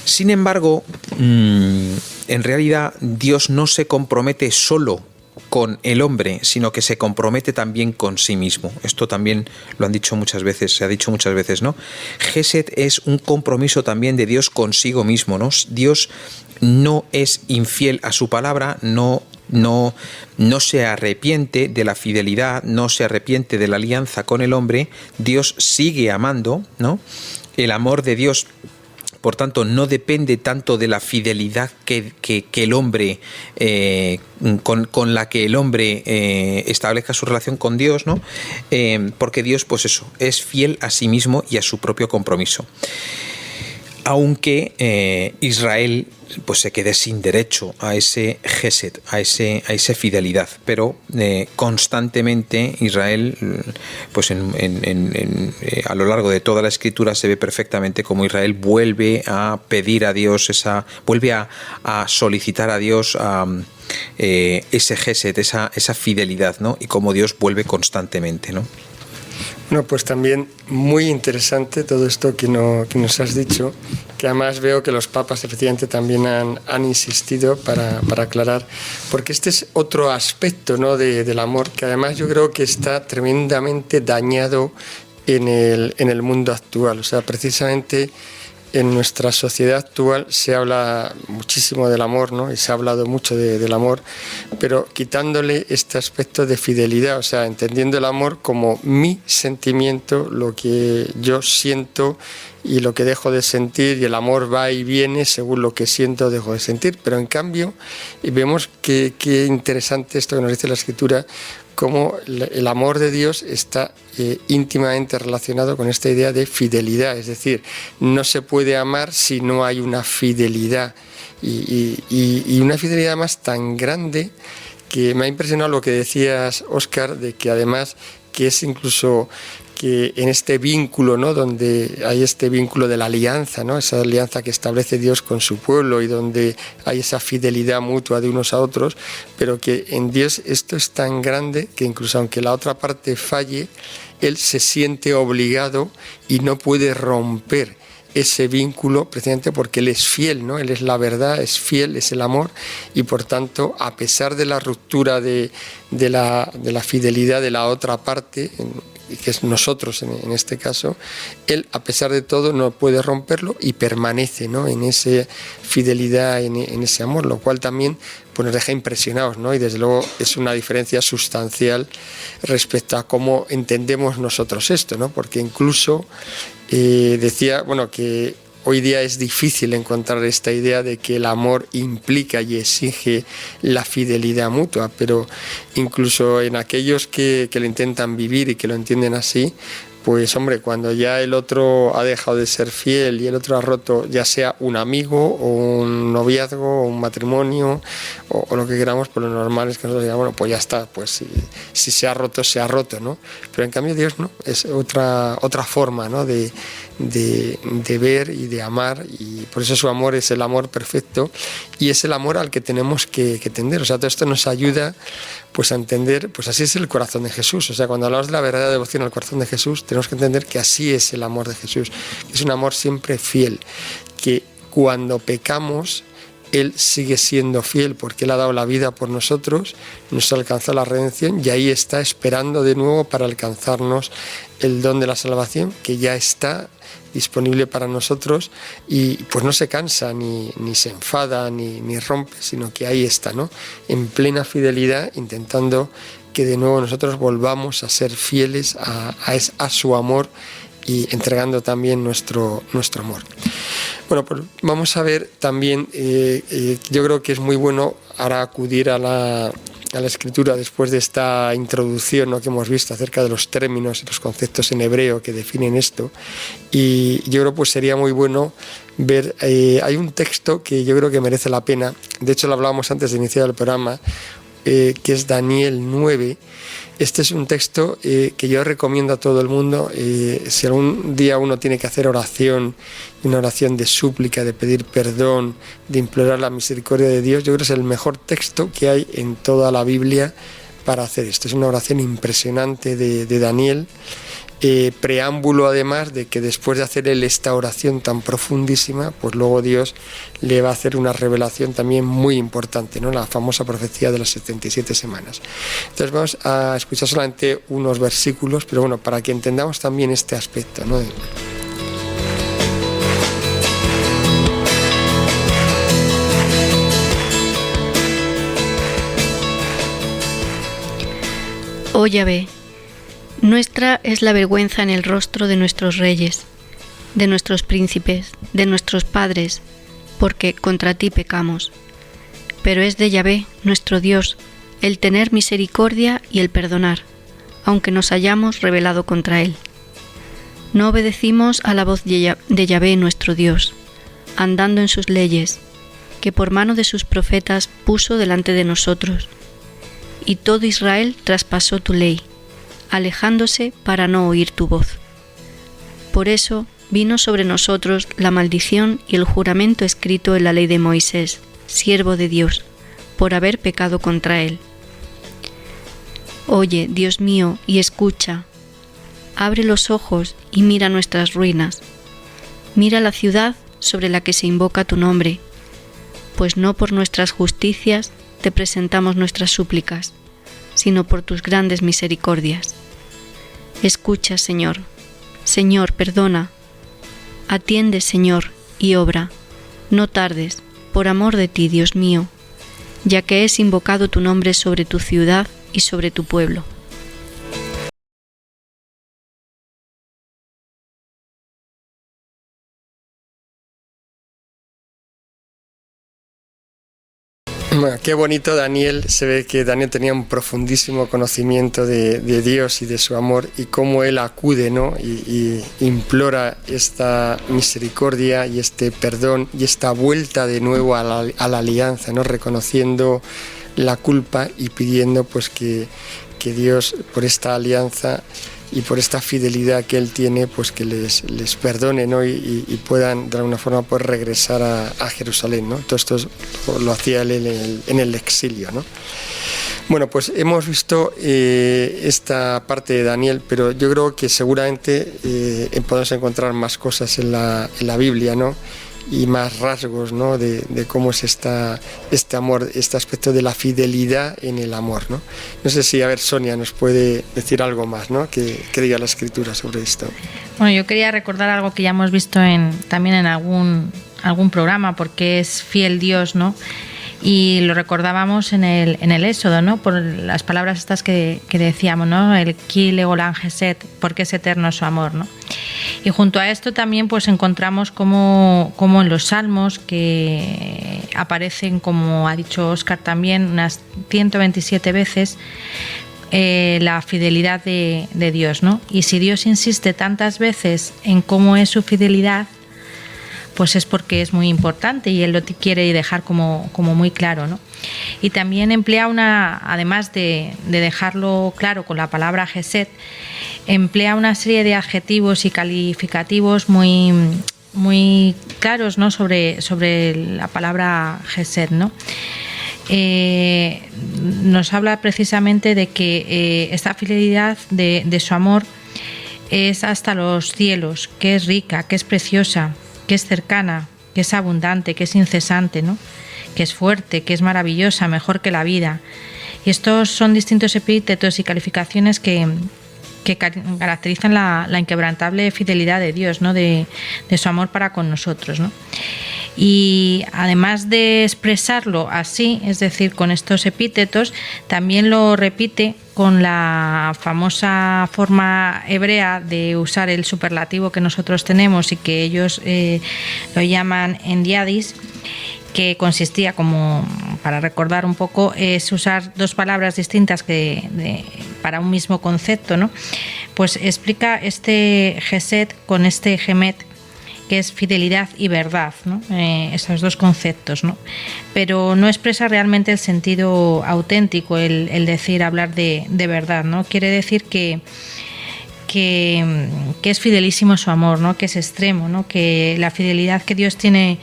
Sin embargo, en realidad Dios no se compromete solo con el hombre, sino que se compromete también con sí mismo. Esto también lo han dicho muchas veces, se ha dicho muchas veces, ¿no? Gesed es un compromiso también de Dios consigo mismo, ¿no? Dios no es infiel a su palabra, no se arrepiente de la fidelidad, no se arrepiente de la alianza con el hombre. Dios sigue amando, ¿no? El amor de Dios, por tanto, no depende tanto de la fidelidad que el hombre con la que el hombre establezca su relación con Dios, ¿no? Porque Dios, pues eso, es fiel a sí mismo y a su propio compromiso. Aunque Israel pues se quede sin derecho a ese Gesed, a esa fidelidad, pero constantemente Israel, pues a lo largo de toda la Escritura se ve perfectamente cómo Israel vuelve a pedir a Dios vuelve a solicitar a Dios ese gesed, esa fidelidad, ¿no? Y cómo Dios vuelve constantemente, ¿no? Bueno, pues también muy interesante todo esto que nos has dicho, que además veo que los papas efectivamente también han insistido para aclarar, porque este es otro aspecto, ¿no?, del amor, que además yo creo que está tremendamente dañado en el mundo actual. O sea, precisamente en nuestra sociedad actual se habla muchísimo del amor, ¿no? Y se ha hablado mucho del amor, pero quitándole este aspecto de fidelidad, o sea, entendiendo el amor como mi sentimiento, lo que yo siento y lo que dejo de sentir, y el amor va y viene según lo que siento o dejo de sentir. Pero en cambio, vemos qué interesante esto que nos dice la Escritura, cómo el amor de Dios está íntimamente relacionado con esta idea de fidelidad. Es decir, no se puede amar si no hay una fidelidad, y una fidelidad más tan grande, que me ha impresionado lo que decías, Óscar, de que además que es incluso que en este vínculo, ¿no?, donde hay este vínculo de la alianza, ¿no?, esa alianza que establece Dios con su pueblo, y donde hay esa fidelidad mutua de unos a otros, pero que en Dios esto es tan grande que incluso aunque la otra parte falle, Él se siente obligado y no puede romper ese vínculo, precisamente porque Él es fiel, ¿no? Él es la verdad, es fiel, es el amor, y por tanto, a pesar de la ruptura de la fidelidad de la otra parte, que es nosotros en este caso, Él, a pesar de todo, no puede romperlo y permanece, ¿no?, en esa fidelidad, en ese amor, lo cual también pues nos deja impresionados, ¿no? Y desde luego es una diferencia sustancial respecto a cómo entendemos nosotros esto, ¿no? Porque incluso decía, bueno, que hoy día es difícil encontrar esta idea de que el amor implica y exige la fidelidad mutua, pero incluso en aquellos que lo intentan vivir y que lo entienden así, pues hombre, cuando ya el otro ha dejado de ser fiel y el otro ha roto, ya sea un amigo o un noviazgo o un matrimonio o lo que queramos, pues lo normal es que nosotros digamos, bueno, pues ya está, pues si se ha roto, ¿no? Pero en cambio Dios no, es otra forma, ¿no?, de ver y de amar, y por eso su amor es el amor perfecto, y es el amor al que tenemos que tender. O sea, todo esto nos ayuda pues a entender, pues así es el corazón de Jesús. O sea, cuando hablamos de la verdadera devoción al corazón de Jesús, tenemos que entender que así es el amor de Jesús, que es un amor siempre fiel, que cuando pecamos Él sigue siendo fiel, porque Él ha dado la vida por nosotros, nos alcanzó la redención, y ahí está esperando de nuevo para alcanzarnos el don de la salvación, que ya está disponible para nosotros, y pues no se cansa, ni se enfada, ni rompe, sino que ahí está, ¿no?, en plena fidelidad, intentando que de nuevo nosotros volvamos a ser fieles a su amor, y entregando también nuestro amor. Bueno, pues vamos a ver también, yo creo que es muy bueno ahora acudir a la Escritura después de esta introducción, ¿no?, que hemos visto acerca de los términos y los conceptos en hebreo que definen esto, y yo creo pues sería muy bueno ver, hay un texto que yo creo que merece la pena, de hecho lo hablábamos antes de iniciar el programa, que es Daniel 9. Este es un texto que yo recomiendo a todo el mundo. Si algún día uno tiene que hacer oración, una oración de súplica, de pedir perdón, de implorar la misericordia de Dios, yo creo que es el mejor texto que hay en toda la Biblia para hacer esto. Es una oración impresionante de Daniel. Preámbulo además de que después de hacer él esta oración tan profundísima, pues luego Dios le va a hacer una revelación también muy importante, ¿no?, la famosa profecía de las 77 semanas. Entonces vamos a escuchar solamente unos versículos, pero bueno, para que entendamos también este aspecto, ¿no? Oh Yahvé, nuestra es la vergüenza en el rostro de nuestros reyes, de nuestros príncipes, de nuestros padres, porque contra ti pecamos. Pero es de Yahvé, nuestro Dios, el tener misericordia y el perdonar, aunque nos hayamos rebelado contra Él. No obedecimos a la voz de Yahvé, nuestro Dios, andando en sus leyes, que por mano de sus profetas puso delante de nosotros. Y todo Israel traspasó tu ley, alejándose para no oír tu voz. Por eso vino sobre nosotros la maldición y el juramento escrito en la ley de Moisés, siervo de Dios, por haber pecado contra Él. Oye, Dios mío, y escucha. Abre los ojos y mira nuestras ruinas. Mira la ciudad sobre la que se invoca tu nombre, pues no por nuestras justicias te presentamos nuestras súplicas, sino por tus grandes misericordias. Escucha, Señor. Señor, perdona. Atiende, Señor, y obra. No tardes, por amor de ti, Dios mío, ya que es invocado tu nombre sobre tu ciudad y sobre tu pueblo. Bueno, qué bonito Daniel, se ve que Daniel tenía un profundísimo conocimiento de Dios y de su amor y cómo él acude, ¿no? y implora esta misericordia y este perdón y esta vuelta de nuevo a la alianza, ¿no? Reconociendo la culpa y pidiendo pues que Dios, por esta alianza y por esta fidelidad que él tiene, pues que les perdone, ¿no? y puedan de alguna forma pues regresar a Jerusalén, ¿no? Todo esto lo hacía él en el exilio, ¿no? Bueno, pues hemos visto esta parte de Daniel, pero yo creo que seguramente podemos encontrar más cosas en la Biblia, ¿no? Y más rasgos, ¿no? de cómo es este amor, este aspecto de la fidelidad en el amor, ¿no? No sé si, a ver, Sonia nos puede decir algo más, ¿no? que diga la Escritura sobre esto. Bueno, yo quería recordar algo que ya hemos visto también en algún programa, porque es fiel Dios, ¿no? Y lo recordábamos en el Éxodo, ¿no? Por las palabras estas que decíamos, ¿no? El Ki Legolan Gesed, porque es eterno su amor, ¿no? Y junto a esto también pues encontramos como en los Salmos, que aparecen, como ha dicho Óscar también, unas 127 veces, la fidelidad de Dios, ¿no? Y si Dios insiste tantas veces en cómo es su fidelidad, pues es porque es muy importante y Él lo quiere dejar como muy claro, ¿no? Y también emplea además de dejarlo claro con la palabra Gesed, emplea una serie de adjetivos y calificativos muy, muy claros, ¿no? sobre la palabra Gesed, ¿no? Nos habla precisamente de que esta fidelidad de su amor es hasta los cielos, que es rica, que es preciosa, que es cercana, que es abundante, que es incesante, ¿no? Que es fuerte, que es maravillosa, mejor que la vida. Y estos son distintos epítetos y calificaciones que caracterizan la inquebrantable fidelidad de Dios, ¿no? de su amor para con nosotros, ¿no? Y además de expresarlo así, es decir, con estos epítetos, también lo repite con la famosa forma hebrea de usar el superlativo que nosotros tenemos y que ellos lo llaman endiadis, que consistía, como para recordar un poco, es usar dos palabras distintas para un mismo concepto, ¿no? Pues explica este gesed con este gemet, que es fidelidad y verdad, ¿no? Esos dos conceptos, ¿no? Pero no expresa realmente el sentido auténtico, el decir, hablar de verdad, ¿no? Quiere decir que es fidelísimo su amor, ¿no? Que es extremo, ¿no? Que la fidelidad que Dios tiene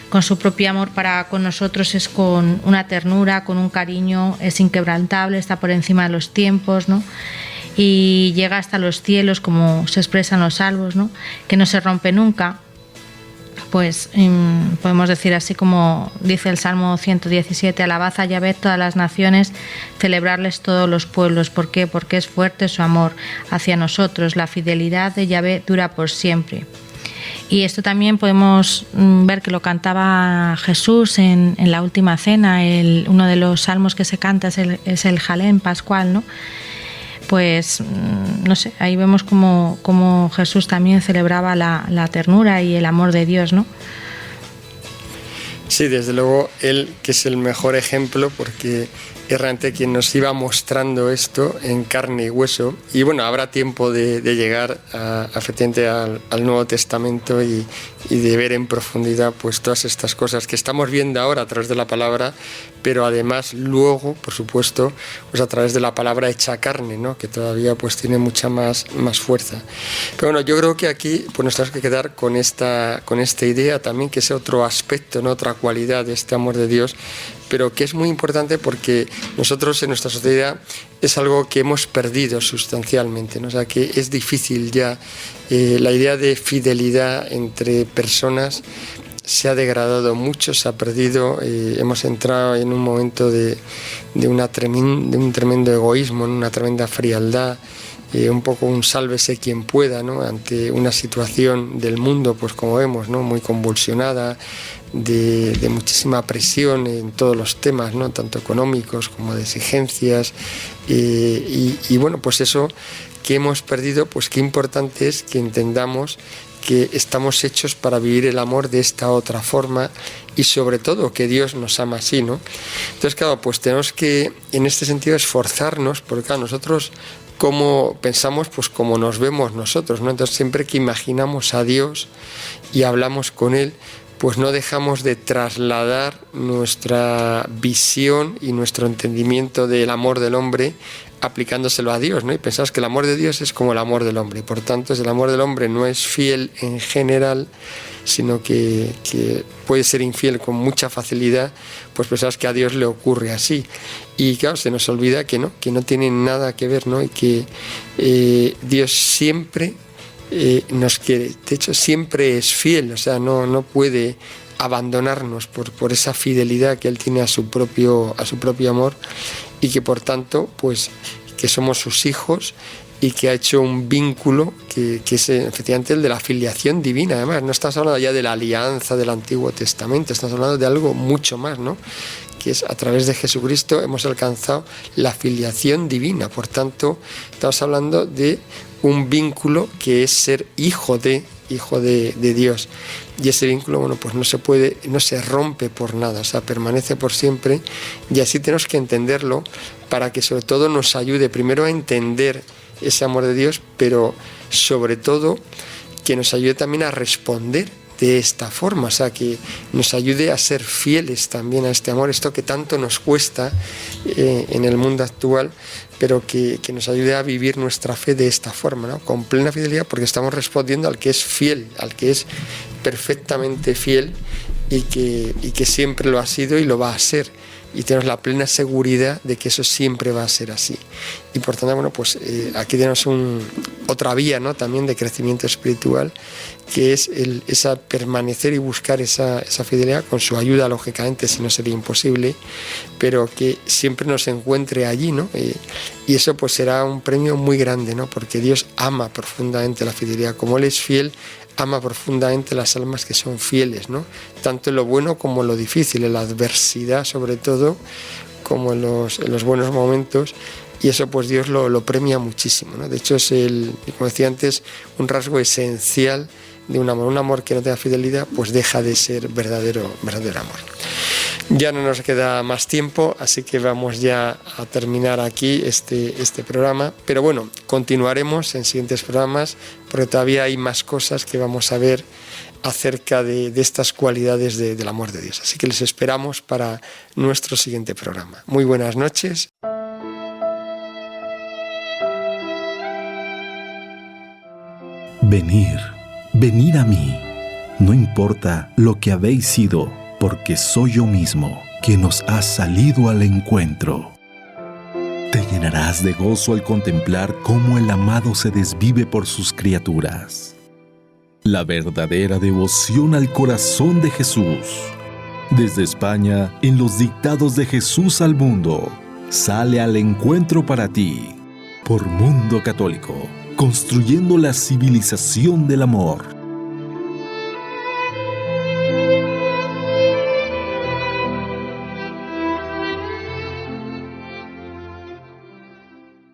con su propio amor para con nosotros es con una ternura, con un cariño, es inquebrantable, está por encima de los tiempos, ¿no? Y llega hasta los cielos, como se expresan los salmos, ¿no? Que no se rompe nunca. Pues podemos decir así como dice el Salmo 117: alabad a Yahvé todas las naciones, celebrarles todos los pueblos. ¿Por qué? Porque es fuerte su amor hacia nosotros, la fidelidad de Yahvé dura por siempre. Y esto también podemos ver que lo cantaba Jesús en la última cena. Uno de los salmos que se canta es el Jalén pascual, ¿no? Pues no sé, ahí vemos cómo Jesús también celebraba la ternura y el amor de Dios, ¿no? Sí, desde luego él, que es el mejor ejemplo, porque es realmente quien nos iba mostrando esto en carne y hueso. Y bueno, habrá tiempo de llegar efectivamente al Nuevo Testamento y de ver en profundidad pues todas estas cosas que estamos viendo ahora a través de la palabra, pero además luego, por supuesto, pues a través de la palabra hecha carne, ¿no? Que todavía pues tiene mucha más fuerza. Pero bueno, yo creo que aquí pues nos tenemos que quedar con esta idea también, que es otro aspecto, ¿no? Otra cualidad de este amor de Dios, pero que es muy importante porque nosotros en nuestra sociedad es algo que hemos perdido sustancialmente, ¿no? O sea, que es difícil ya, la idea de fidelidad entre personas se ha degradado mucho, se ha perdido, hemos entrado en un momento de un tremendo egoísmo, en una tremenda frialdad, un poco un sálvese quien pueda, ¿no? Ante una situación del mundo, pues como vemos, ¿no? Muy convulsionada, de muchísima presión en todos los temas, ¿no? Tanto económicos como de exigencias, y bueno, pues eso que hemos perdido, pues qué importante es que entendamos que estamos hechos para vivir el amor de esta otra forma y sobre todo que Dios nos ama así, ¿no? Entonces, claro, pues tenemos que en este sentido esforzarnos, porque claro, nosotros como pensamos, pues como nos vemos nosotros, ¿no? Entonces siempre que imaginamos a Dios y hablamos con Él, pues no dejamos de trasladar nuestra visión y nuestro entendimiento del amor del hombre aplicándoselo a Dios, ¿no? Y pensamos que el amor de Dios es como el amor del hombre, y por tanto el amor del hombre no es fiel en general, sino que puede ser infiel con mucha facilidad, pues pensamos que a Dios le ocurre así. Y claro, se nos olvida que no tiene nada que ver, ¿no? Y que Dios siempre nos quiere, de hecho siempre es fiel, o sea, no puede abandonarnos por esa fidelidad que Él tiene a su propio amor, y que por tanto, pues que somos sus hijos y que ha hecho un vínculo que es efectivamente el de la filiación divina. Además, no estás hablando ya de la alianza del Antiguo Testamento, estás hablando de algo mucho más, ¿no? Que es a través de Jesucristo hemos alcanzado la filiación divina. Por tanto, estamos hablando de un vínculo que es ser hijo de Dios. Y ese vínculo, bueno, pues no se rompe por nada, o sea, permanece por siempre, y así tenemos que entenderlo para que sobre todo nos ayude primero a entender ese amor de Dios, pero sobre todo que nos ayude también a responder de esta forma, o sea, que nos ayude a ser fieles también a este amor, esto que tanto nos cuesta en el mundo actual, pero que nos ayude a vivir nuestra fe de esta forma, ¿no? Con plena fidelidad, porque estamos respondiendo al que es fiel, al que es perfectamente fiel y que siempre lo ha sido y lo va a ser. Y tenemos la plena seguridad de que eso siempre va a ser así. Y por tanto, bueno, pues aquí tenemos otra vía, ¿no? También de crecimiento espiritual, que es esa permanecer y buscar esa fidelidad con su ayuda, lógicamente, si no sería imposible, pero que siempre nos encuentre allí, ¿no? Y eso pues será un premio muy grande, ¿no? Porque Dios ama profundamente la fidelidad. Como Él es fiel, ama profundamente las almas que son fieles, ¿no? Tanto en lo bueno como en lo difícil, en la adversidad sobre todo, como en los buenos momentos, y eso pues Dios lo premia muchísimo, ¿no? De hecho es como decía antes, un rasgo esencial de un amor que no tenga fidelidad, pues deja de ser verdadero amor. Ya no nos queda más tiempo, así que vamos ya a terminar aquí este programa. Pero bueno, continuaremos en siguientes programas porque todavía hay más cosas que vamos a ver acerca de estas cualidades del amor de Dios. Así que les esperamos para nuestro siguiente programa. Muy buenas noches. Venid a mí, no importa lo que habéis sido, porque soy yo mismo quien os ha salido al encuentro. Te llenarás de gozo al contemplar cómo el amado se desvive por sus criaturas. La verdadera devoción al corazón de Jesús. Desde España, en los dictados de Jesús al mundo, sale al encuentro para ti, por Mundo Católico, construyendo la civilización del amor.